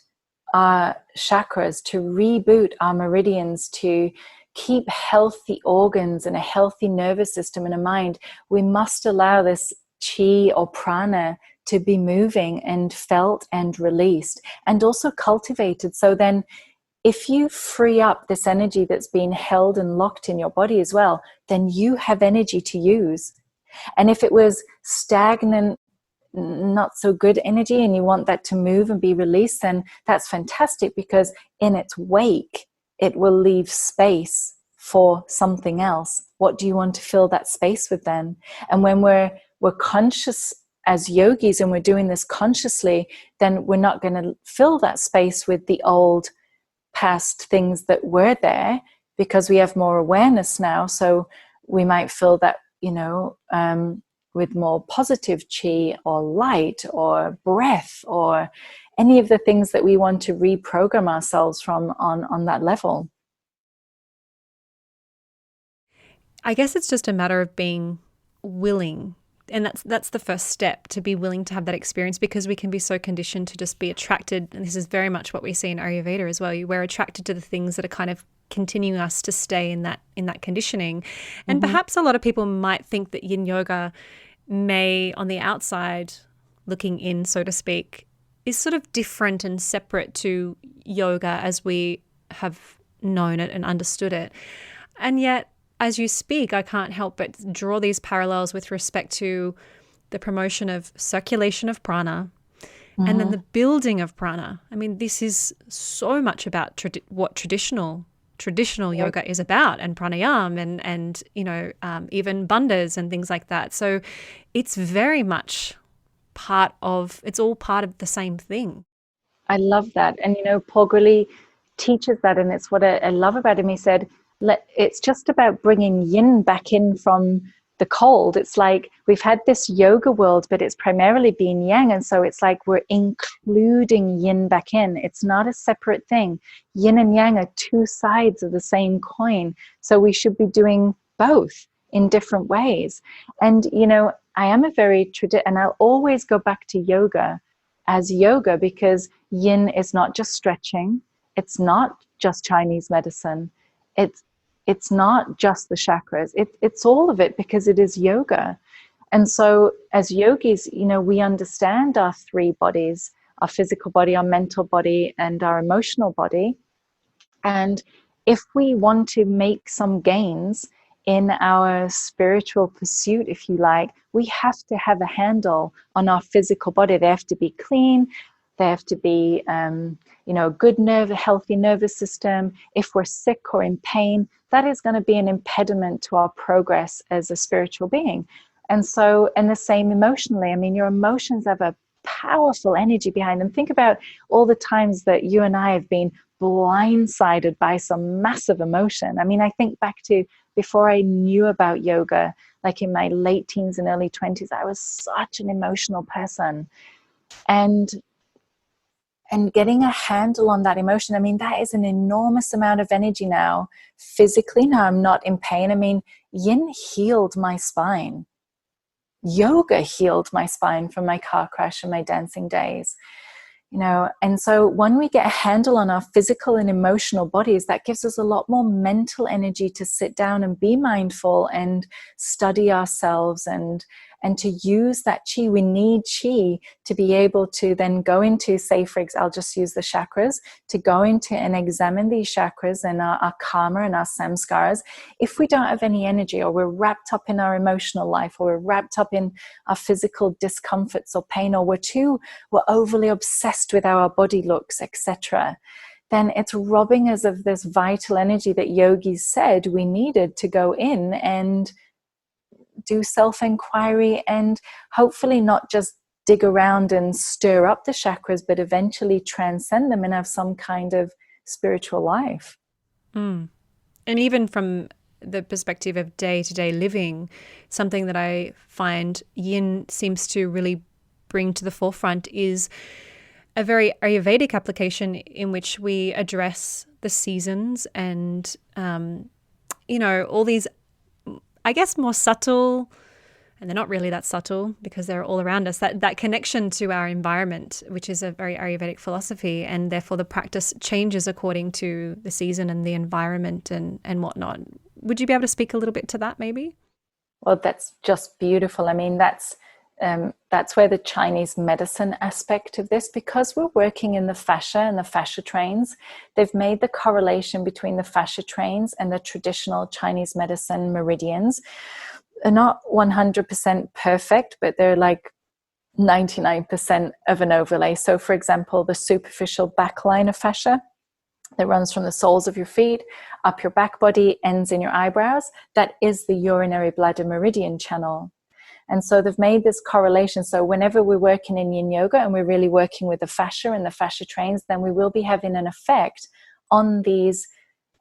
B: our chakras, to reboot our meridians, to keep healthy organs and a healthy nervous system and a mind, we must allow this chi or prana to be moving and felt and released and also cultivated. So then if you free up this energy that's been held and locked in your body as well, then you have energy to use. And if it was stagnant, not so good energy and you want that to move and be released, then that's fantastic, because in its wake it will leave space for something else. What do you want to fill that space with then? And when we're conscious as yogis and we're doing this consciously, then we're not going to fill that space with the old past things that were there, because we have more awareness now. So we might fill that, with more positive chi or light or breath or any of the things that we want to reprogram ourselves from on that level.
A: I guess it's just a matter of being willing. And that's the first step, to be willing to have that experience, because we can be so conditioned to just be attracted. And this is very much what we see in Ayurveda as well. We're attracted to the things that are kind of continuing us to stay in that conditioning. And perhaps a lot of people might think that yin yoga may, on the outside, looking in, so to speak, is sort of different and separate to yoga as we have known it and understood it. And yet, as you speak, I can't help but draw these parallels with respect to the promotion of circulation of prana and then the building of prana. I mean, this is so much about what traditional yoga is about, and pranayam and even bandhas and things like that. So it's very much it's all part of the same thing.
B: I love that. And, Paul Grilly teaches that, and it's what I love about him. He said, it's just about bringing yin back in from the cold. It's like we've had this yoga world, but it's primarily been yang. And so it's like we're including yin back in. It's not a separate thing. Yin and yang are two sides of the same coin. So we should be doing both in different ways. And, you know, I am a very and I'll always go back to yoga as yoga, because yin is not just stretching. It's not just Chinese medicine. It's not just the chakras. It's all of it, because it is yoga. And so as yogis, you know, we understand our three bodies, our physical body, our mental body, and our emotional body. And if we want to make some gains in our spiritual pursuit, if you like, we have to have a handle on our physical body. They have to be clean. They have to be, you know, a good healthy nervous system. If we're sick or in pain, that is going to be an impediment to our progress as a spiritual being. And so, and the same emotionally. I mean, your emotions have a powerful energy behind them. Think about all the times that you and I have been blindsided by some massive emotion. I mean, I think back to before I knew about yoga, like in my late teens and early 20s, I was such an emotional person. And getting a handle on that emotion, I mean, that is an enormous amount of energy now. Physically, now I'm not in pain. I mean, yin healed my spine. Yoga healed my spine from my car crash and my dancing days. You know, and so when we get a handle on our physical and emotional bodies, that gives us a lot more mental energy to sit down and be mindful and study ourselves and to use that qi. We need qi to be able to then go into, say, for example, I'll just use the chakras, to go into and examine these chakras and our karma and our samskaras. If we don't have any energy, or we're wrapped up in our emotional life, or we're wrapped up in our physical discomforts or pain, or we're overly obsessed with how our body looks, etc., then it's robbing us of this vital energy that yogis said we needed to go in and do self-inquiry, and hopefully not just dig around and stir up the chakras, but eventually transcend them and have some kind of spiritual life.
A: And even from the perspective of day-to-day living, something that I find yin seems to really bring to the forefront is a very Ayurvedic application in which we address the seasons and, you know, all these, I guess, more subtle, and they're not really that subtle because they're all around us, that connection to our environment, which is a very Ayurvedic philosophy, and therefore the practice changes according to the season and the environment and whatnot. Would you be able to speak a little bit to that maybe?
B: Well, that's just beautiful. I mean, that's where the Chinese medicine aspect of this, because we're working in the fascia and the fascia trains, they've made the correlation between the fascia trains and the traditional Chinese medicine meridians. They're not 100% perfect, but they're like 99% of an overlay. So for example, the superficial back line of fascia that runs from the soles of your feet up your back body, ends in your eyebrows, that is the urinary bladder meridian channel. And so they've made this correlation. So whenever we're working in Yin Yoga and we're really working with the fascia and the fascia trains, then we will be having an effect on these.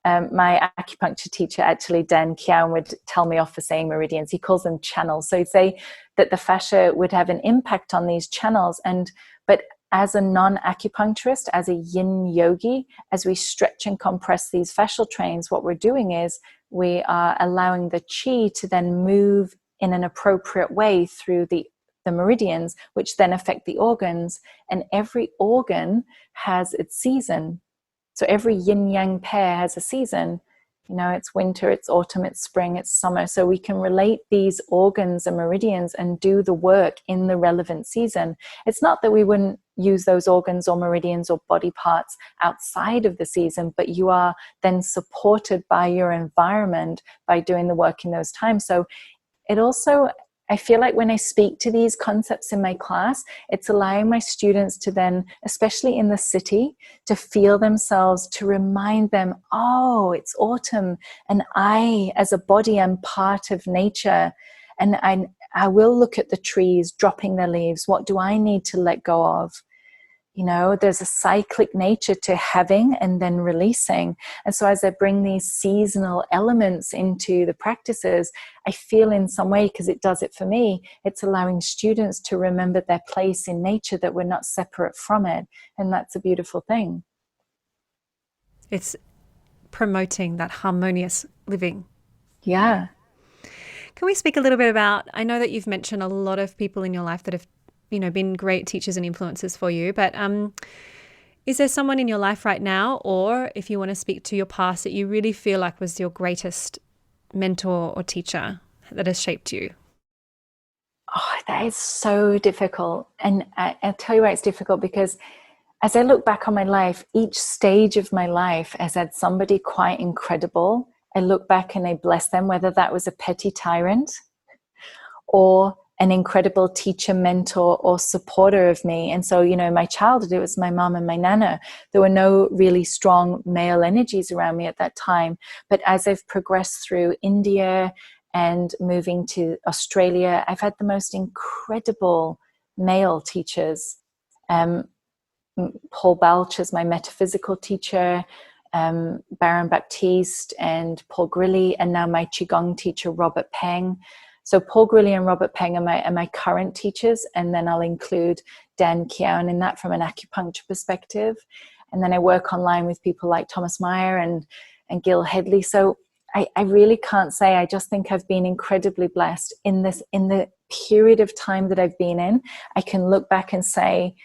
B: My acupuncture teacher, actually, Dan Kian, would tell me off for saying meridians. He calls them channels. So he'd say that the fascia would have an impact on these channels. But as a non-acupuncturist, as a yin yogi, as we stretch and compress these fascial trains, what we're doing is we are allowing the qi to then move in an appropriate way through the meridians, which then affect the organs. And every organ has its season. So every yin-yang pair has a season. You know, it's winter, it's autumn, it's spring, it's summer. So we can relate these organs and meridians and do the work in the relevant season. It's not that we wouldn't use those organs or meridians or body parts outside of the season, but you are then supported by your environment by doing the work in those times. So it also, I feel like when I speak to these concepts in my class, it's allowing my students to then, especially in the city, to feel themselves, to remind them, oh, it's autumn, and I, as a body, am part of nature, and I will look at the trees dropping their leaves. What do I need to let go of? there's a cyclic nature to having and then releasing. And so as I bring these seasonal elements into the practices, I feel in some way, because it does it for me, it's allowing students to remember their place in nature, that we're not separate from it. And that's a beautiful thing.
A: It's promoting that harmonious living.
B: Yeah.
A: Can we speak a little bit about, I know that you've mentioned a lot of people in your life that have, been great teachers and influencers for you, but is there someone in your life right now, or if you want to speak to your past, that you really feel like was your greatest mentor or teacher that has shaped you?
B: Oh, that is so difficult. And I'll tell you why it's difficult, because as I look back on my life, each stage of my life has had somebody quite incredible. I look back and I bless them, whether that was a petty tyrant or an incredible teacher, mentor, or supporter of me. And so, in my childhood, it was my mom and my nana. There were no really strong male energies around me at that time. But as I've progressed through India and moving to Australia, I've had the most incredible male teachers. Paul Balch is my metaphysical teacher, Baron Baptiste and Paul Grilly, and now my Qigong teacher, Robert Peng. So Paul Grilly and Robert Peng are my current teachers, and then I'll include Dan Kian in that from an acupuncture perspective. And then I work online with people like Thomas Meyer and Gil Headley. So I really can't say. I just think I've been incredibly blessed in the period of time that I've been in. I can look back and say,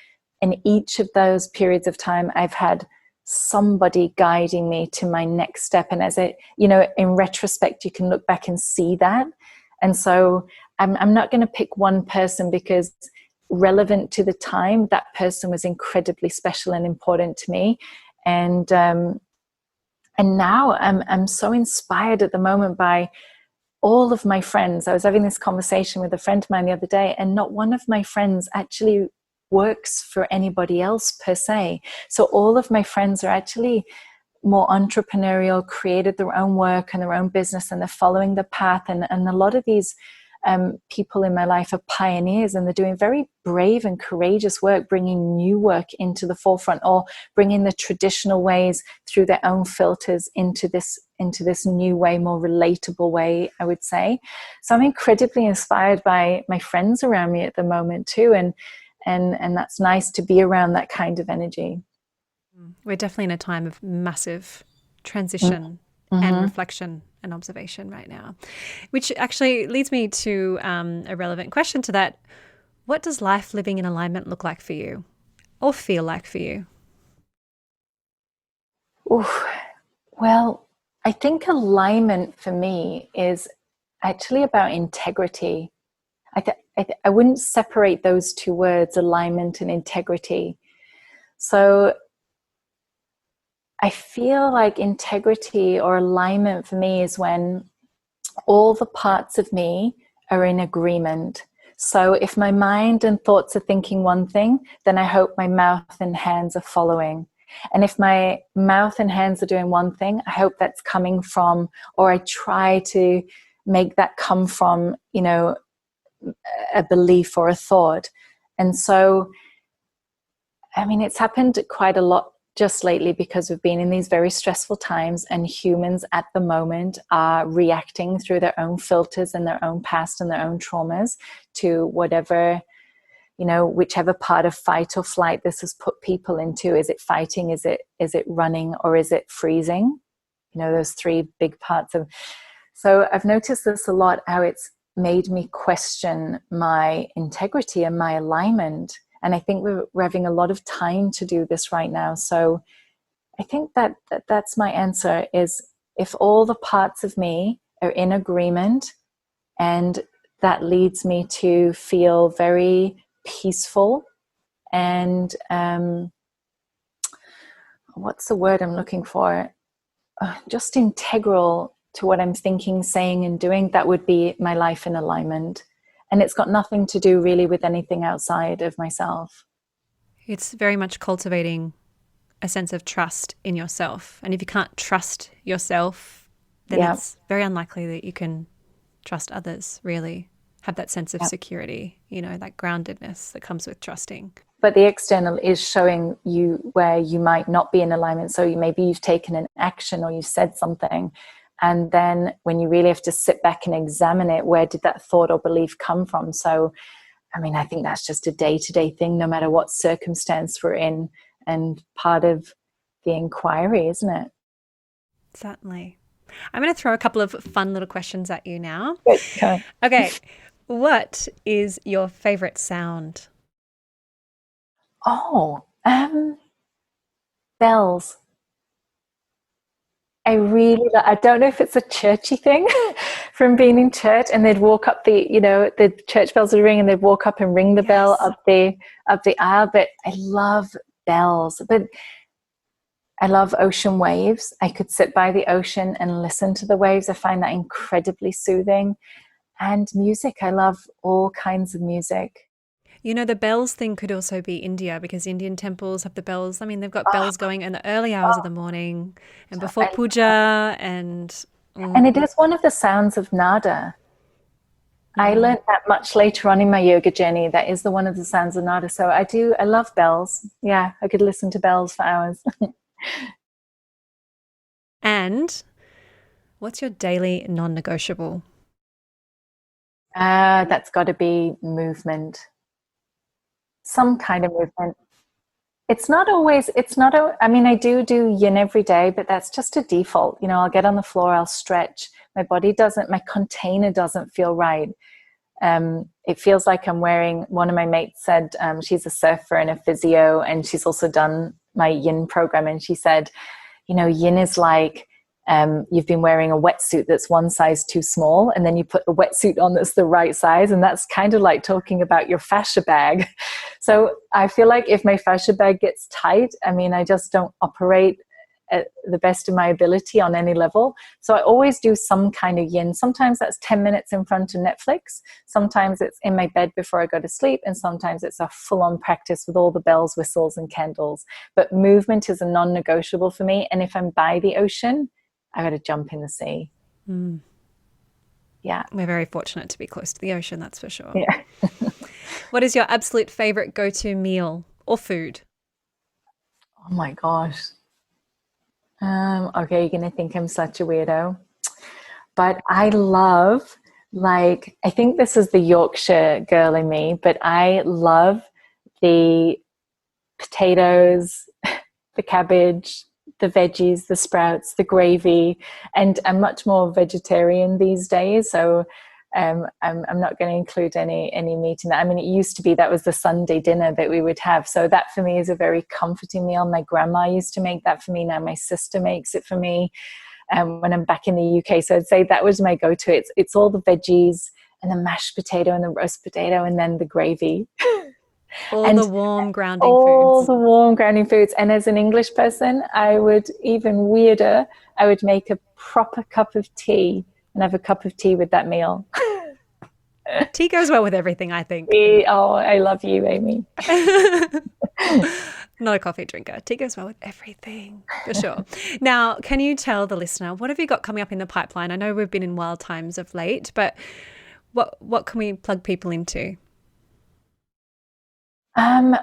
B: in each of those periods of time, I've had somebody guiding me to my next step. And as in retrospect, you can look back and see that. And so I'm not going to pick one person, because relevant to the time, that person was incredibly special and important to me. And now I'm so inspired at the moment by all of my friends. I was having this conversation with a friend of mine the other day, and not one of my friends actually works for anybody else per se. So all of my friends are actually more entrepreneurial, created their own work and their own business, and they're following the path. And a lot of these people in my life are pioneers, and they're doing very brave and courageous work, bringing new work into the forefront, or bringing the traditional ways through their own filters into this new way, more relatable way, I would say. So I'm incredibly inspired by my friends around me at the moment too, and that's nice to be around that kind of energy.
A: We're definitely in a time of massive transition and reflection and observation right now, which actually leads me to a relevant question to that. What does life living in alignment look like for you, or feel like for you?
B: Well, I think alignment for me is actually about integrity. I wouldn't separate those two words, alignment and integrity. So I feel like integrity or alignment for me is when all the parts of me are in agreement. So if my mind and thoughts are thinking one thing, then I hope my mouth and hands are following. And if my mouth and hands are doing one thing, I hope that's coming from, or I try to make that come from, a belief or a thought. And so, it's happened quite a lot just lately, because we've been in these very stressful times, and humans at the moment are reacting through their own filters and their own past and their own traumas to whatever, whichever part of fight or flight this has put people into. Is it fighting? Is it running? Or is it freezing? Those three big parts of. So I've noticed this a lot, how it's made me question my integrity and my alignment. And I think we're having a lot of time to do this right now. So I think that's my answer, is if all the parts of me are in agreement, and that leads me to feel very peaceful and what's the word I'm looking for? Just integral to what I'm thinking, saying, and doing, that would be my life in alignment. And it's got nothing to do really with anything outside of myself.
A: It's very much cultivating a sense of trust in yourself. And if you can't trust yourself, then it's very unlikely that you can trust others, really. Have that sense of security, that groundedness that comes with trusting.
B: but the external is showing you where you might not be in alignment. So maybe you've taken an action or you've said something, and then when you really have to sit back and examine it, where did that thought or belief come from? So I mean, I think that's just a day-to-day thing, no matter what circumstance we're in, and part of the inquiry, isn't it?
A: Certainly. I'm going to throw a couple of fun little questions at you now.
B: Okay.
A: Okay. What is your favorite sound?
B: Oh, bells. I don't know if it's a churchy thing from being in church, and they'd walk up the church bells would ring and they'd walk up and ring the bell up the aisle. But I love bells, but I love ocean waves. I could sit by the ocean and listen to the waves. I find that incredibly soothing. And music. I love all kinds of music.
A: You know, the bells thing could also be India, because Indian temples have the bells. I mean, they've got bells going in the early hours of the morning and before puja, and
B: it is one of the sounds of nada. I learned that much later on in my yoga journey. That is one of the sounds of nada. So I love bells. Yeah, I could listen to bells for hours.
A: And what's your daily non-negotiable?
B: That's got to be movement. Some kind of movement. I mean, I do yin every day, but that's just a default. You know, I'll get on the floor, I'll stretch. My container doesn't feel right. It feels like I'm wearing, one of my mates said, she's a surfer and a physio, and she's also done my yin program. And she said, you know, yin is like, you've been wearing a wetsuit that's one size too small, and then you put a wetsuit on that's the right size, and that's kind of like talking about your fascia bag. So I feel like if my fascia bag gets tight, I mean, I just don't operate at the best of my ability on any level. So I always do some kind of yin. Sometimes that's 10 minutes in front of Netflix. Sometimes it's in my bed before I go to sleep. And sometimes it's a full-on practice with all the bells, whistles, and candles. But movement is a non-negotiable for me. And if I'm by the ocean, I got to jump in the sea. Yeah.
A: We're very fortunate to be close to the ocean, that's for sure.
B: Yeah.
A: What is your absolute favorite go-to meal or food?
B: Oh my gosh. Okay, you're going to think I'm such a weirdo. But I love, I think this is the Yorkshire girl in me, but I love the potatoes, the cabbage, the veggies, the sprouts, the gravy, and I'm much more vegetarian these days. So I'm not going to include any meat in that. I mean, it used to be that was the Sunday dinner that we would have. So that for me is a very comforting meal. My grandma used to make that for me. Now my sister makes it for me when I'm back in the UK. So I'd say that was my go-to. It's all the veggies and the mashed potato and the roast potato and then the gravy.
A: All the warm grounding
B: foods. And as an English person, I would, even weirder, I would make a proper cup of tea and have a cup of tea with that meal.
A: Tea goes well with everything, I think.
B: Oh, I love you, Amy.
A: Not a coffee drinker. Tea goes well with everything, for sure. Now, can you tell the listener, what have you got coming up in the pipeline? I know we've been in wild times of late, but what can we plug people into?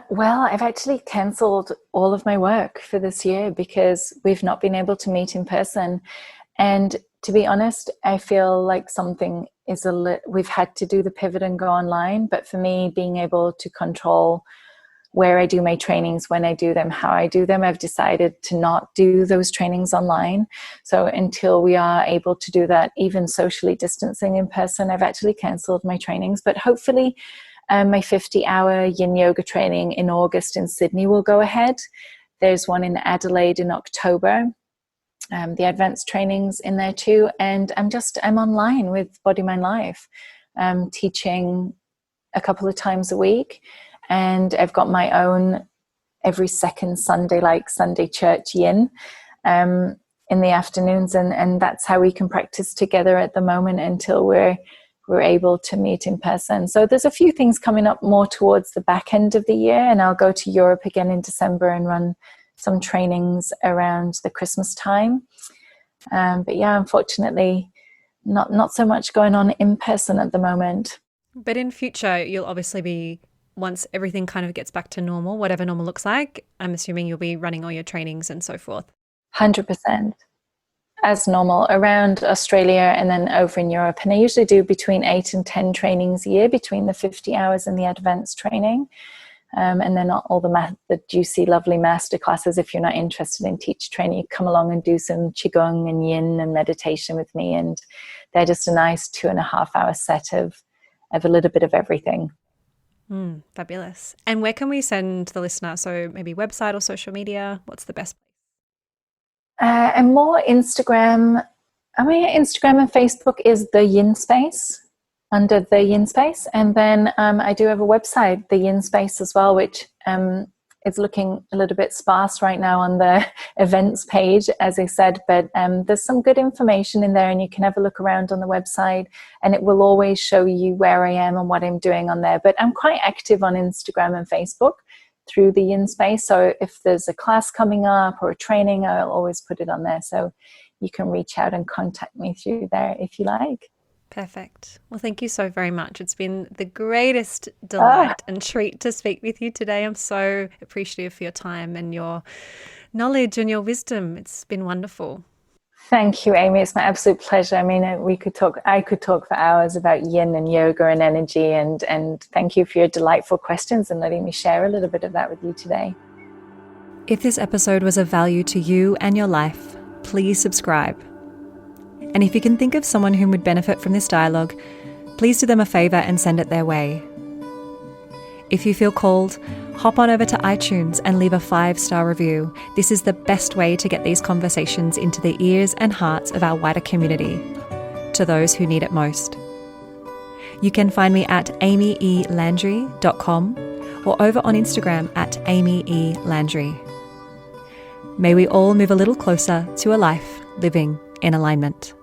B: Well, I've actually cancelled all of my work for this year because we've not been able to meet in person. And to be honest, I feel like something is we've had to do the pivot and go online. But for me, being able to control where I do my trainings, when I do them, how I do them, I've decided to not do those trainings online. So until we are able to do that, even socially distancing in person, I've actually cancelled my trainings. But hopefully my 50-hour Yin Yoga training in August in Sydney will go ahead. There's one in Adelaide in October. The advanced trainings in there too. And I'm online with Body Mind Life, teaching a couple of times a week. And I've got my own every second Sunday, like Sunday church yin, in the afternoons. And that's how we can practice together at the moment until we're able to meet in person. So there's a few things coming up more towards the back end of the year, and I'll go to Europe again in December and run some trainings around the Christmas time. But yeah, unfortunately, not so much going on in person at the moment.
A: But in future, you'll obviously be once everything kind of gets back to normal, whatever normal looks like, I'm assuming you'll be running all your trainings and so forth.
B: 100%. As normal around Australia and then over in Europe. And I usually do between 8 and 10 trainings a year, between the 50 hours and the advanced training. And then all the juicy, lovely master classes. If you're not interested in teacher training, you come along and do some Qi Gong and Yin and meditation with me. And they're just a nice 2.5 hour set of a little bit of everything.
A: Fabulous. And where can we send the listener? So maybe website or social media? What's the best?
B: And more Instagram. Instagram and Facebook is the Yin Space, under the Yin Space. And then I do have a website, the Yin Space as well, which is looking a little bit sparse right now on the events page, as I said. But there's some good information in there, and you can have a look around on the website, and it will always show you where I am and what I'm doing on there. But I'm quite active on Instagram and Facebook through the Yin Space. So if there's a class coming up or a training, I'll always put it on there. So you can reach out and contact me through there if you like.
A: Perfect. Well, thank you so very much. It's been the greatest delight and treat to speak with you today. I'm so appreciative for your time and your knowledge and your wisdom. It's been wonderful.
B: Thank you, Amy. It's my absolute pleasure. I mean, I could talk for hours about yin and yoga and energy, and thank you for your delightful questions and letting me share a little bit of that with you today.
A: If this episode was of value to you and your life, please subscribe. And if you can think of someone who would benefit from this dialogue, please do them a favor and send it their way. If you feel called, hop on over to iTunes and leave a 5-star review. This is the best way to get these conversations into the ears and hearts of our wider community, to those who need it most. You can find me at amyelandry.com or over on Instagram at amyelandry. May we all move a little closer to a life living in alignment.